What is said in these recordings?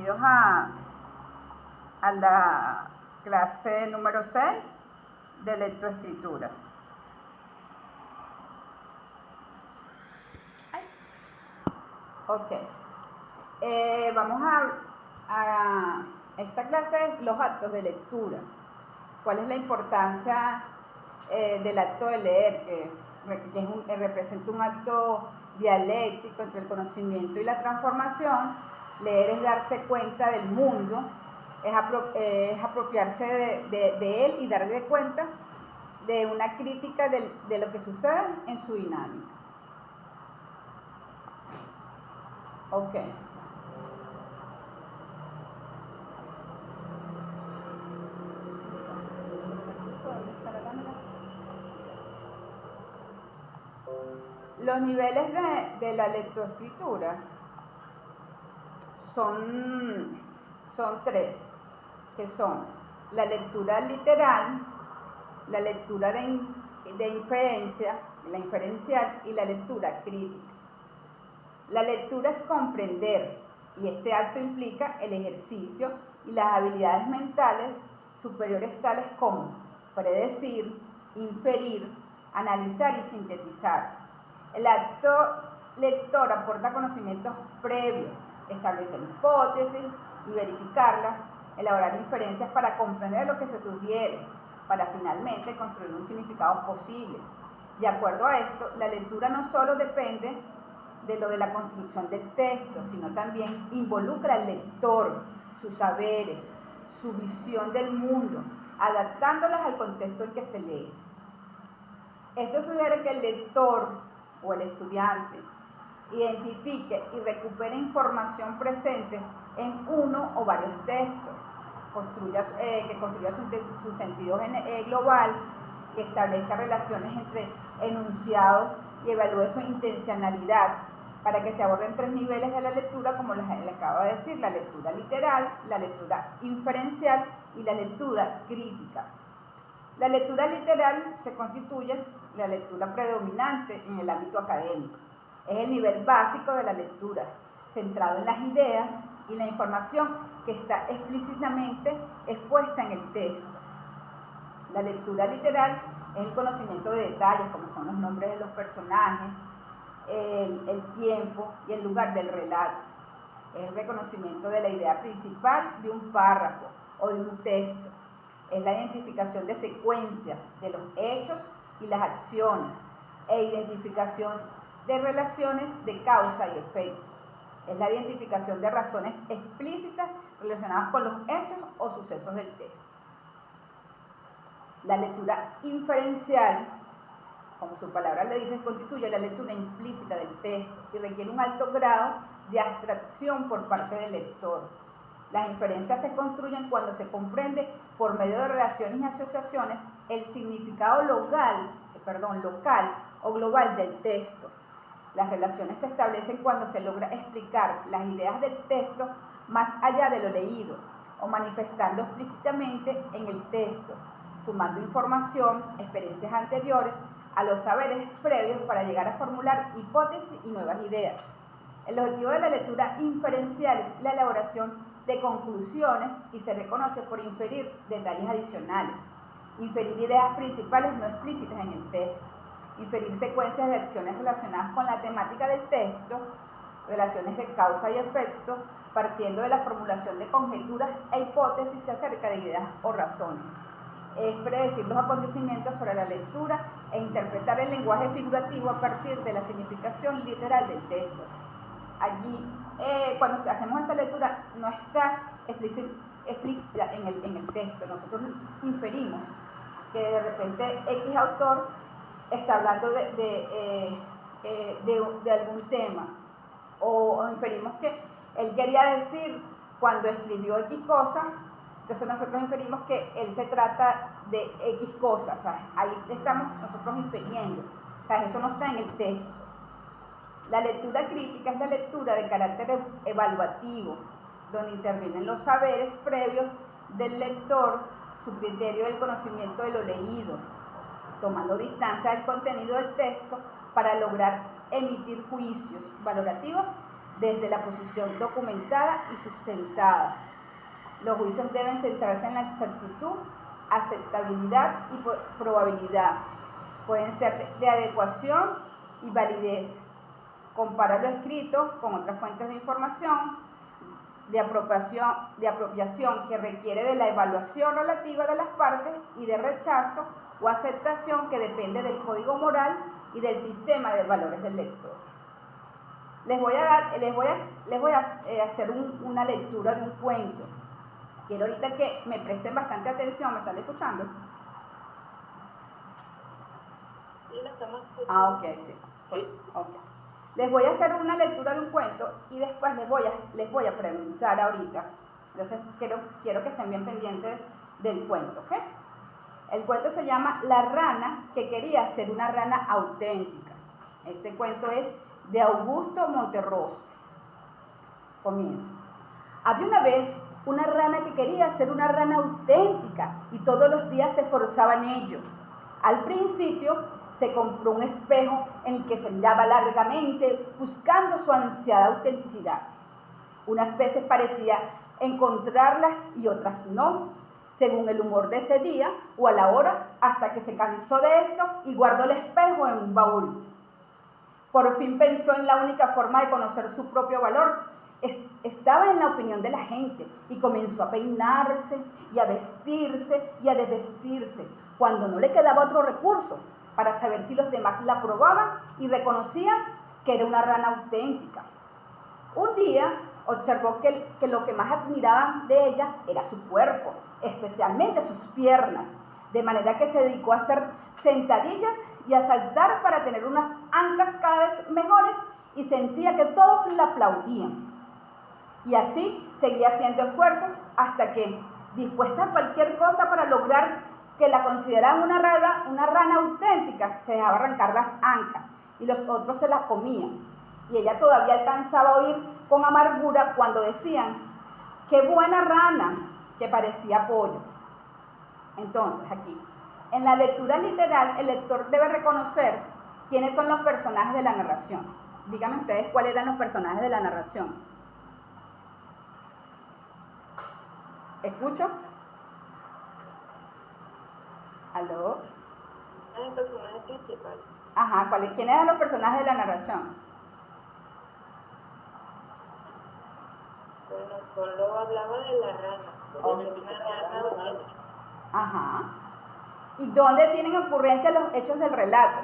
bienvenidos a la clase número 6 de lectoescritura. Ok, vamos a esta clase es los actos de lectura. ¿Cuál es la importancia del acto de leer? Que representa un acto dialéctico entre el conocimiento y la transformación. Leer es darse cuenta del mundo, es apropiarse de él y darle cuenta de una crítica de lo que sucede en su dinámica. Ok. Los niveles de la lectoescritura son tres, que son la lectura literal, la lectura de inferencia, la inferencial, y la lectura crítica. La lectura es comprender, y este acto implica el ejercicio y las habilidades mentales superiores tales como predecir, inferir, analizar y sintetizar. El acto lector aporta conocimientos previos, establecer hipótesis y verificarlas, elaborar inferencias para comprender lo que se sugiere, para finalmente construir un significado posible. De acuerdo a esto, la lectura no solo depende de lo de la construcción del texto, sino también involucra al lector, sus saberes, su visión del mundo, adaptándolas al contexto en que se lee. Esto sugiere que el lector o el estudiante identifique y recupere información presente en uno o varios textos, que construya su sentido global, que establezca relaciones entre enunciados y evalúe su intencionalidad, para que se aborden tres niveles de la lectura, como les acabo de decir: la lectura literal, la lectura inferencial y la lectura crítica. La lectura literal se constituye la lectura predominante en el ámbito académico. Es el nivel básico de la lectura, centrado en las ideas y la información que está explícitamente expuesta en el texto. La lectura literal es el conocimiento de detalles, como son los nombres de los personajes, el tiempo y el lugar del relato. Es el reconocimiento de la idea principal de un párrafo o de un texto. Es la identificación de secuencias de los hechos y las acciones e identificación de relaciones de causa y efecto. Es la identificación de razones explícitas relacionadas con los hechos o sucesos del texto. La lectura inferencial, como su palabra le dice, constituye la lectura implícita del texto y requiere un alto grado de abstracción por parte del lector. Las inferencias se construyen cuando se comprende por medio de relaciones y asociaciones el significado local o global del texto. Las relaciones se establecen cuando se logra explicar las ideas del texto más allá de lo leído o manifestando explícitamente en el texto, sumando información, experiencias anteriores a los saberes previos para llegar a formular hipótesis y nuevas ideas. El objetivo de la lectura inferencial es la elaboración de conclusiones y se reconoce por inferir detalles adicionales, inferir ideas principales no explícitas en el texto, inferir secuencias de acciones relacionadas con la temática del texto, relaciones de causa y efecto, partiendo de la formulación de conjeturas e hipótesis acerca de ideas o razones. Es predecir los acontecimientos sobre la lectura e interpretar el lenguaje figurativo a partir de la significación literal del texto. Allí, cuando hacemos esta lectura, no está explícita en el texto. Nosotros inferimos que de repente X autor está hablando de algún tema, o inferimos que él quería decir cuando escribió X cosa, entonces nosotros inferimos que él se trata de X cosas, ¿sabes? Ahí estamos nosotros infiriendo, ¿sabes? Eso no está en el texto. La lectura crítica es la lectura de carácter evaluativo, donde intervienen los saberes previos del lector, su criterio del conocimiento de lo leído, tomando distancia del contenido del texto para lograr emitir juicios valorativos desde la posición documentada y sustentada. Los juicios deben centrarse en la exactitud, aceptabilidad y probabilidad. Pueden ser de adecuación y validez. Comparar lo escrito con otras fuentes de información, de apropiación que requiere de la evaluación relativa de las partes y de rechazo o aceptación que depende del código moral y del sistema de valores del lector. Les voy a hacer una lectura de un cuento. Quiero ahorita que me presten bastante atención. ¿Me están escuchando? Sí, lo estamos escuchando. Ah, ok, sí. Okay. Les voy a hacer una lectura de un cuento y después les voy a preguntar ahorita. Entonces quiero que estén bien pendientes del cuento, ¿ok? El cuento se llama La rana que quería ser una rana auténtica. Este cuento es de Augusto Monterroso. Comienzo. Había una vez una rana que quería ser una rana auténtica y todos los días se esforzaba en ello. Al principio se compró un espejo en el que se miraba largamente buscando su ansiada autenticidad. Unas veces parecía encontrarla y otras no, según el humor de ese día o a la hora, hasta que se cansó de esto y guardó el espejo en un baúl. Por fin pensó en la única forma de conocer su propio valor. Estaba en la opinión de la gente y comenzó a peinarse y a vestirse y a desvestirse, cuando no le quedaba otro recurso para saber si los demás la aprobaban y reconocían que era una rana auténtica. Un día observó que lo que más admiraban de ella era su cuerpo, especialmente sus piernas, de manera que se dedicó a hacer sentadillas y a saltar para tener unas ancas cada vez mejores y sentía que todos la aplaudían. Y así seguía haciendo esfuerzos hasta que, dispuesta a cualquier cosa para lograr que la consideraban una rana auténtica, se dejaba arrancar las ancas y los otros se las comían. Y ella todavía alcanzaba a oír con amargura cuando decían: ¡qué buena rana!, que parecía pollo. Entonces, aquí, en la lectura literal, el lector debe reconocer quiénes son los personajes de la narración. Díganme ustedes cuáles eran los personajes de la narración. ¿Escucho? ¿Aló? Es el personaje principal. Ajá, ¿quiénes eran los personajes de la narración? Bueno, solo hablaba de la rana. Okay. De una rana auténtica. Ajá. ¿Y dónde tienen ocurrencia los hechos del relato?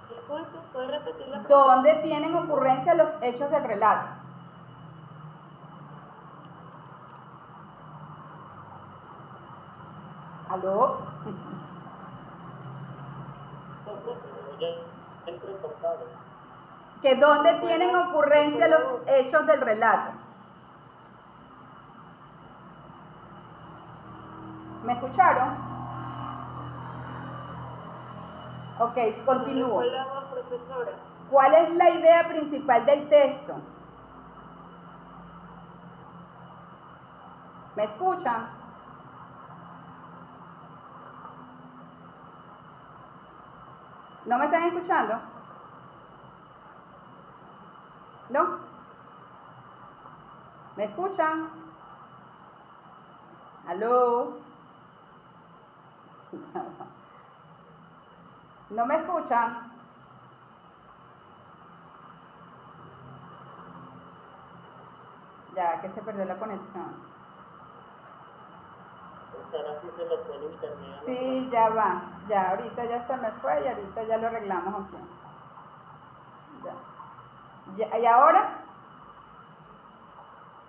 Disculpe, ¿puede repetir la pregunta? ¿Dónde tienen ocurrencia los hechos del relato? ¿Aló? ¿Que dónde tienen ocurrencia los hechos del relato? ¿Me escucharon? Ok, continúo. ¿Cuál es la voz, profesora? ¿Cuál es la idea principal del texto? ¿Me escuchan? ¿No me están escuchando? ¿No? ¿Me escuchan? ¿Aló? ¿No me escuchan? Ya, que se perdió la conexión. Ahora sí se le fue el internet. Sí, ya va. Ya, ahorita ya se me fue y ahorita ya lo arreglamos aquí. Ya. ¿Y ahora?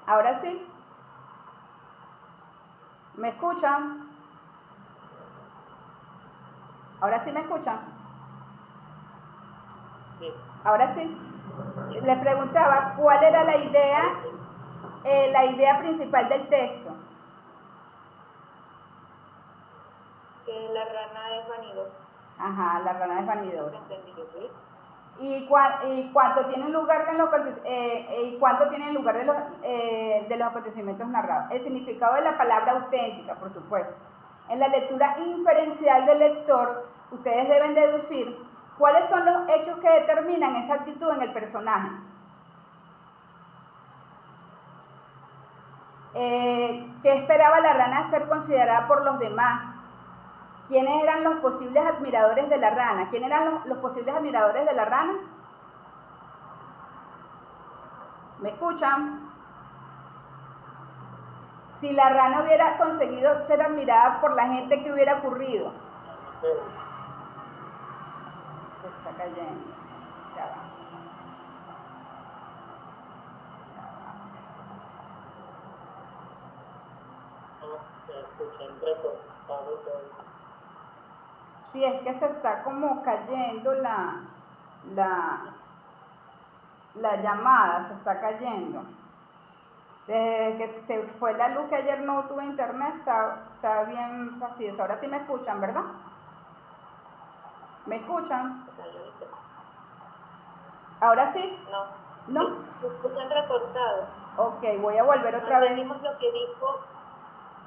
¿Ahora sí? ¿Me escuchan? ¿Ahora sí me escuchan? Sí. ¿Ahora sí? Les preguntaba cuál era la idea principal del texto. Que la rana es vanidosa. Ajá, la rana es vanidosa. ¿Entendí? ¿Y cuánto tiene lugar de los acontecimientos narrados? El significado de la palabra auténtica, por supuesto. En la lectura inferencial del lector, ustedes deben deducir ¿Cuáles son los hechos que determinan esa actitud en el personaje? ¿Qué esperaba la rana ser considerada por los demás? ¿Quiénes eran los posibles admiradores de la rana? ¿Quiénes eran los posibles admiradores de la rana? ¿Me escuchan? Si la rana hubiera conseguido ser admirada por la gente, ¿qué hubiera ocurrido? Se está cayendo. Ya va. Se escucha entrecortado todo. Sí, es que se está como cayendo la llamada, se está cayendo. Desde que se fue la luz, que ayer no tuve internet, está bien fastidioso. Ahora sí me escuchan, ¿verdad? ¿Me escuchan? ¿Ahora sí? No. ¿No? Se escucha entrecortado. Ok, voy a volver otra vez. Entendimos lo que dijo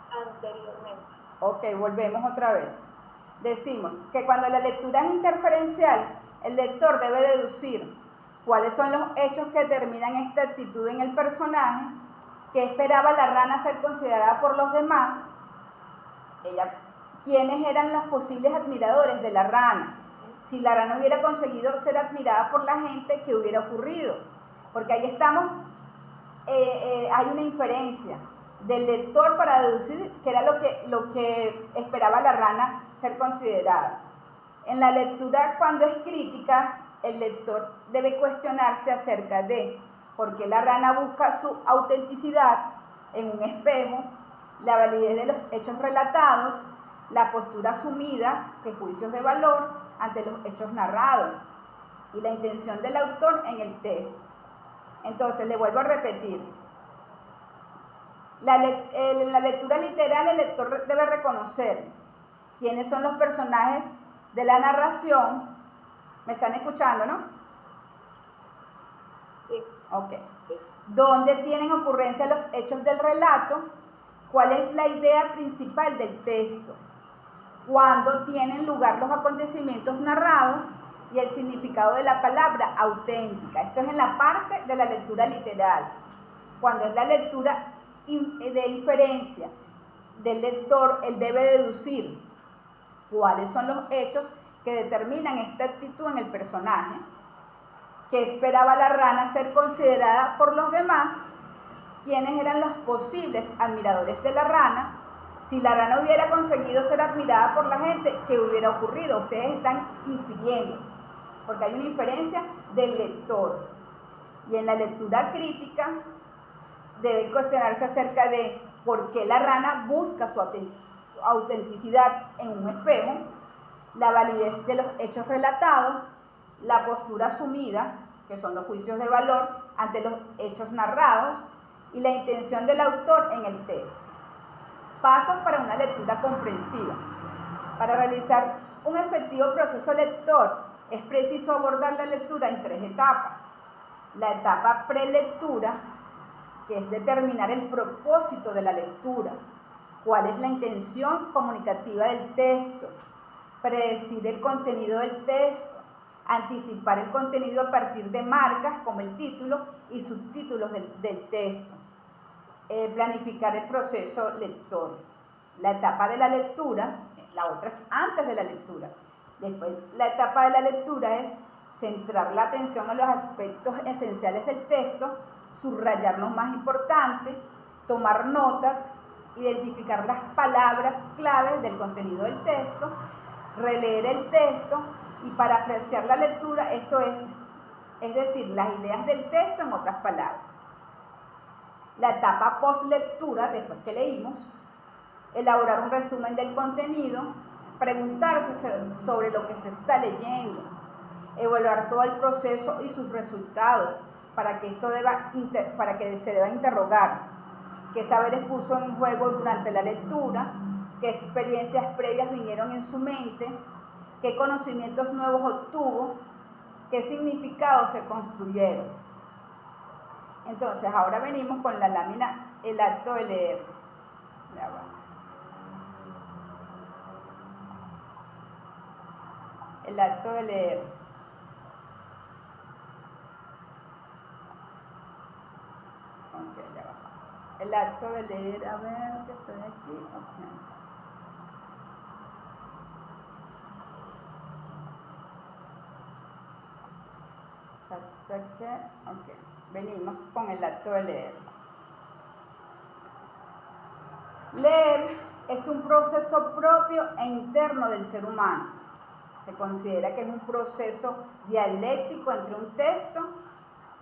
anteriormente. Ok, volvemos otra vez. Decimos que cuando la lectura es interferencial, el lector debe deducir cuáles son los hechos que determinan esta actitud en el personaje, qué esperaba la rana ser considerada por los demás, quiénes eran los posibles admiradores de la rana. Si la rana hubiera conseguido ser admirada por la gente, ¿qué hubiera ocurrido? Porque ahí estamos, hay una inferencia del lector para deducir qué era lo que esperaba la rana ser considerada. En la lectura, cuando es crítica, el lector debe cuestionarse acerca de por qué la rana busca su autenticidad en un espejo, la validez de los hechos relatados, la postura asumida, que juicios de valor ante los hechos narrados, y la intención del autor en el texto. Entonces, le vuelvo a repetir. En la lectura literal, el lector debe reconocer quiénes son los personajes de la narración. ¿Me están escuchando, no? Sí. Ok. ¿Dónde tienen ocurrencia los hechos del relato? ¿Cuál es la idea principal del texto? ¿Cuándo tienen lugar los acontecimientos narrados? Y el significado de la palabra auténtica. Esto es en la parte de la lectura literal. Cuando es la lectura de inferencia del lector, él debe deducir cuáles son los hechos que determinan esta actitud en el personaje, qué esperaba la rana ser considerada por los demás, quiénes eran los posibles admiradores de la rana. Si la rana hubiera conseguido ser admirada por la gente, ¿qué hubiera ocurrido? Ustedes están infiriendo, porque hay una inferencia del lector. Y en la lectura crítica deben cuestionarse acerca de por qué la rana busca su autenticidad en un espejo, la validez de los hechos relatados, la postura asumida, que son los juicios de valor ante los hechos narrados, y la intención del autor en el texto. Pasos para una lectura comprensiva. Para realizar un efectivo proceso lector, es preciso abordar la lectura en 3 etapas. La etapa prelectura, que es determinar el propósito de la lectura, cuál es la intención comunicativa del texto, predecir el contenido del texto, anticipar el contenido a partir de marcas como el título y subtítulos del texto, planificar el proceso lector. La etapa de la lectura, la otra es antes de la lectura. Después, la etapa de la lectura es centrar la atención en los aspectos esenciales del texto, subrayar lo más importante, tomar notas, identificar las palabras claves del contenido del texto, releer el texto y parafrasear la lectura, esto es decir, las ideas del texto en otras palabras. La etapa post-lectura, después que leímos, elaborar un resumen del contenido, preguntarse sobre lo que se está leyendo, evaluar todo el proceso y sus resultados para que se deba interrogar qué saberes puso en juego durante la lectura, qué experiencias previas vinieron en su mente, qué conocimientos nuevos obtuvo, qué significados se construyeron. Entonces, ahora venimos con la lámina, el acto de leer. Ya va. El acto de leer. el acto de leer, a ver, que estoy aquí, ok. Pasa que, ok, venimos con el acto de leer. Leer es un proceso propio e interno del ser humano. Se considera que es un proceso dialéctico entre un texto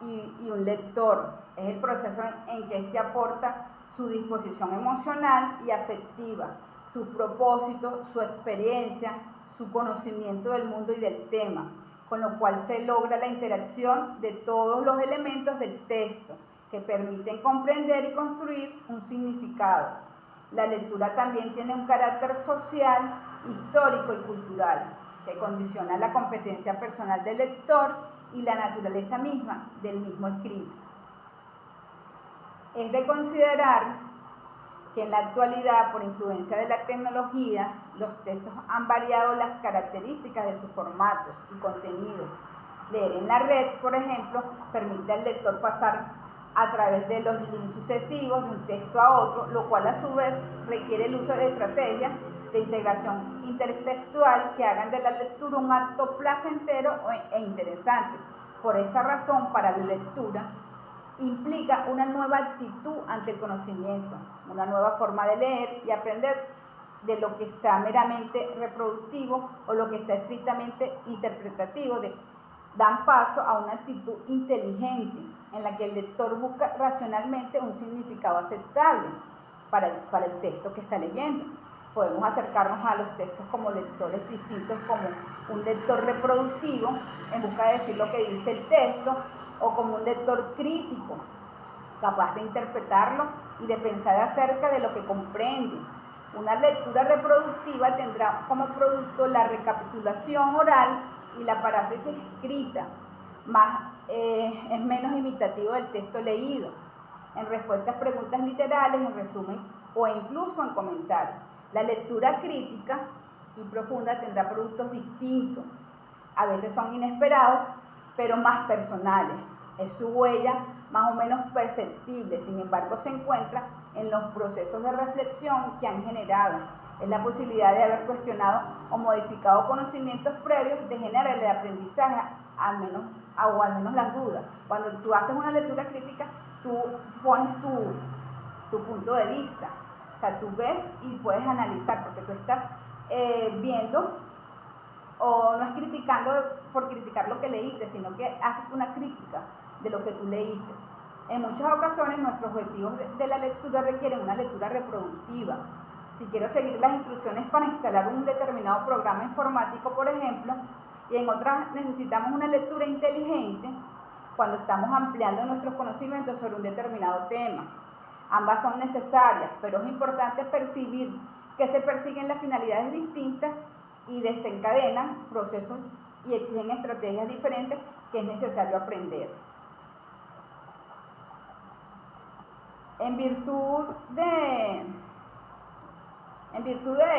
y un lector. Es el proceso en que éste aporta su disposición emocional y afectiva, su propósito, su experiencia, su conocimiento del mundo y del tema, con lo cual se logra la interacción de todos los elementos del texto que permiten comprender y construir un significado. La lectura también tiene un carácter social, histórico y cultural, que condiciona la competencia personal del lector y la naturaleza misma del mismo escrito. Es de considerar que en la actualidad, por influencia de la tecnología, los textos han variado las características de sus formatos y contenidos. Leer en la red, por ejemplo, permite al lector pasar a través de los links sucesivos de un texto a otro, lo cual a su vez requiere el uso de estrategias de integración intertextual que hagan de la lectura un acto placentero e interesante. Por esta razón, para la lectura implica una nueva actitud ante el conocimiento, una nueva forma de leer y aprender de lo que está meramente reproductivo o lo que está estrictamente interpretativo, dan paso a una actitud inteligente en la que el lector busca racionalmente un significado aceptable para el texto que está leyendo. Podemos acercarnos a los textos como lectores distintos, como un lector reproductivo en busca de decir lo que dice el texto, o como un lector crítico, capaz de interpretarlo y de pensar acerca de lo que comprende. Una lectura reproductiva tendrá como producto la recapitulación oral y la paráfrasis escrita, es menos imitativo del texto leído, en respuestas a preguntas literales, en resumen o incluso en comentarios. La lectura crítica y profunda tendrá productos distintos, a veces son inesperados, pero más personales. Es su huella más o menos perceptible, sin embargo se encuentra en los procesos de reflexión que han generado. Es la posibilidad de haber cuestionado o modificado conocimientos previos, de generar el aprendizaje, al menos las dudas. Cuando tú haces una lectura crítica, tú pones tu punto de vista. O sea, tú ves y puedes analizar, porque tú estás viendo, o no es criticando por criticar lo que leíste, sino que haces una crítica de lo que tú leíste. En muchas ocasiones nuestros objetivos de la lectura requieren una lectura reproductiva. Si quiero seguir las instrucciones para instalar un determinado programa informático, por ejemplo, y en otras necesitamos una lectura inteligente cuando estamos ampliando nuestros conocimientos sobre un determinado tema. Ambas son necesarias, pero es importante percibir que se persiguen las finalidades distintas y desencadenan procesos y exigen estrategias diferentes que es necesario aprender. En virtud de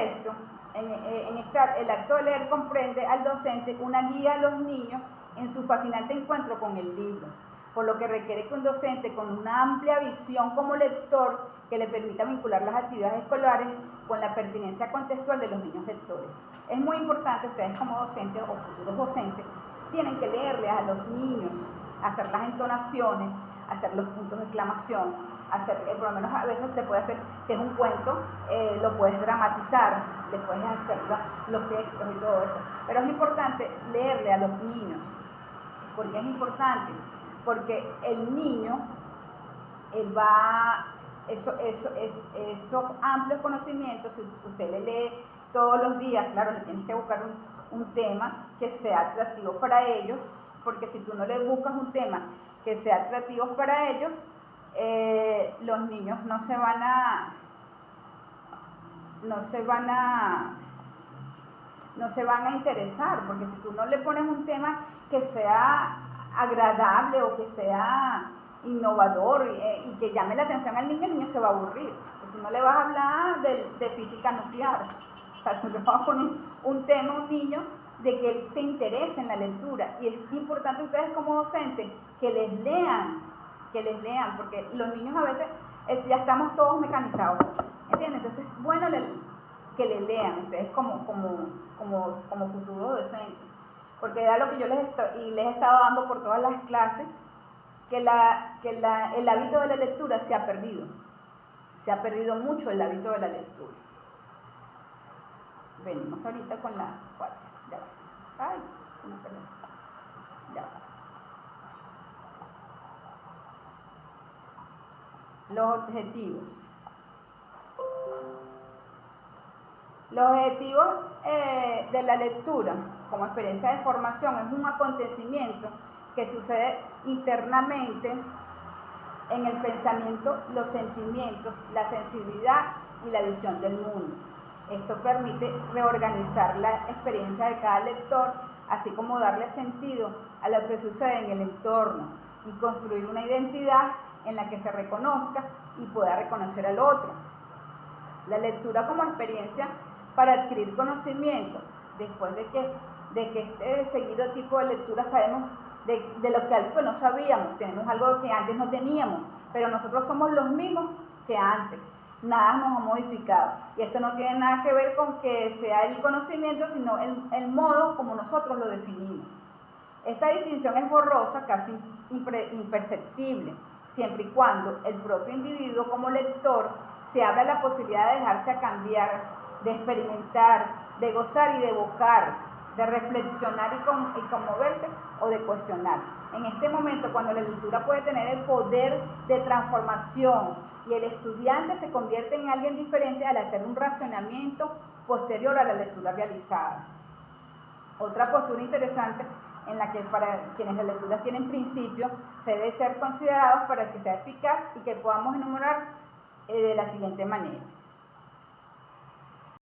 esto, el acto de leer comprende al docente una guía a los niños en su fascinante encuentro con el libro, por lo que requiere que un docente con una amplia visión como lector que le permita vincular las actividades escolares con la pertinencia contextual de los niños lectores. Es muy importante, ustedes como docentes o futuros docentes, tienen que leerles a los niños, hacer las entonaciones, hacer los puntos de exclamación, por lo menos a veces se puede hacer, si es un cuento, lo puedes dramatizar, le puedes hacer los textos y todo eso. Pero es importante leerle a los niños. ¿Por qué es importante? Porque el niño, él va, esos amplios conocimientos, si usted le lee todos los días, claro, le tienes que buscar un tema que sea atractivo para ellos, porque si tú no le buscas un tema que sea atractivo para ellos, los niños no se van a interesar, porque si tú no le pones un tema que sea agradable o que sea innovador y que llame la atención al niño, el niño se va a aburrir. Tú no le vas a hablar de física nuclear, o sea, tú le vas a poner un tema a un niño de que él se interese en la lectura, y es importante ustedes como docentes que les lean, porque los niños a veces ya estamos todos mecanizados, ¿entiendes? Entonces, bueno, que le lean ustedes como futuros docentes, porque era lo que yo les he estado dando por todas las clases, que el hábito de la lectura se ha perdido mucho el hábito de la lectura. Venimos ahorita con la 4, ya va. Ay, se me perdió. Ya va. Los objetivos. Los objetivos de la lectura como experiencia de formación es un acontecimiento que sucede internamente en el pensamiento, los sentimientos, la sensibilidad y la visión del mundo. Esto permite reorganizar la experiencia de cada lector, así como darle sentido a lo que sucede en el entorno y construir una identidad en la que se reconozca y pueda reconocer al otro. La lectura como experiencia para adquirir conocimientos, después de que este seguido tipo de lectura sabemos de lo que algo que no sabíamos, tenemos algo que antes no teníamos, pero nosotros somos los mismos que antes, nada nos ha modificado, y esto no tiene nada que ver con que sea el conocimiento, sino el modo como nosotros lo definimos. Esta distinción es borrosa, casi imperceptible, siempre y cuando el propio individuo como lector se abra la posibilidad de dejarse a cambiar, de experimentar, de gozar y de evocar, de reflexionar y conmoverse o de cuestionar. En este momento, cuando la lectura puede tener el poder de transformación y el estudiante se convierte en alguien diferente al hacer un racionamiento posterior a la lectura realizada. Otra postura interesante en la que para quienes las lecturas tienen principio se debe ser considerados para que sea eficaz y que podamos enumerar de la siguiente manera.